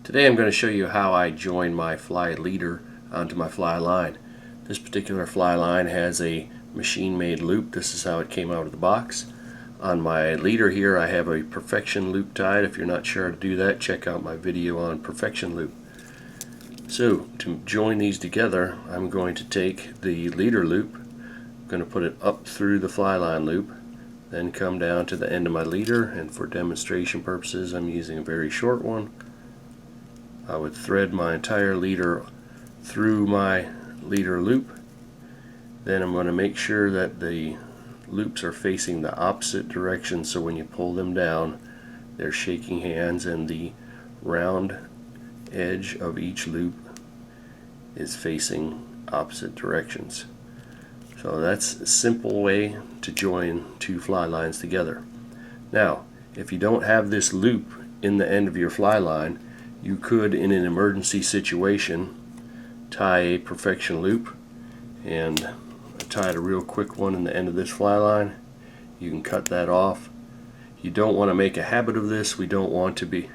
Today I'm going to show you how I join my fly leader onto my fly line. This particular fly line has a machine-made loop. This is how it came out of the box. On my leader here I have a perfection loop tied. If you're not sure how to do that, check out my video on perfection loop. So to join these together, I'm going to take the leader loop, I'm going to put it up through the fly line loop, then come down to the end of my leader, and for demonstration purposes I'm using a very short one. I would thread my entire leader through my leader loop. Then I'm going to make sure that the loops are facing the opposite direction, so when you pull them down they're shaking hands and the round edge of each loop is facing opposite directions. So that's a simple way to join two fly lines together. Now, if you don't have this loop in the end of your fly line, you could, in an emergency situation, tie a perfection loop, and I tied a real quick one in the end of this fly line. You can cut that off. You don't want to make a habit of this. We don't want to be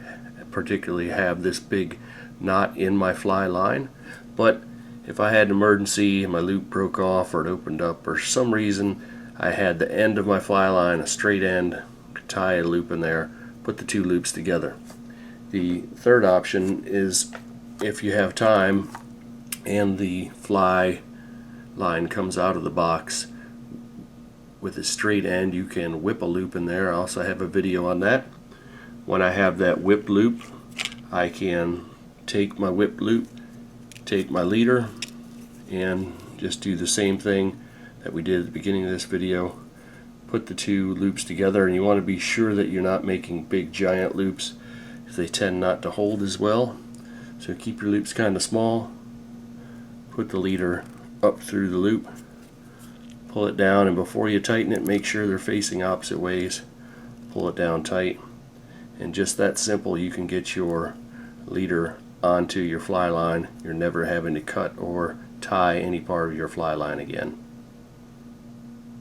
particularly have this big knot in my fly line, but if I had an emergency and my loop broke off or it opened up or some reason I had the end of my fly line, a straight end, tie a loop in there, put the two loops together. The third option is, if you have time and the fly line comes out of the box with a straight end, you can whip a loop in there. I also have a video on that. When I have that whipped loop, I can take my whipped loop, take my leader, and just do the same thing that we did at the beginning of this video. Put the two loops together, and you want to be sure that you're not making big giant loops, if they tend not to hold as well. So keep your loops kind of small. Put the leader up through the loop, pull it down, and before you tighten it, make sure they're facing opposite ways. Pull it down tight, and just that simple, you can get your leader onto your fly line. You're never having to cut or tie any part of your fly line again.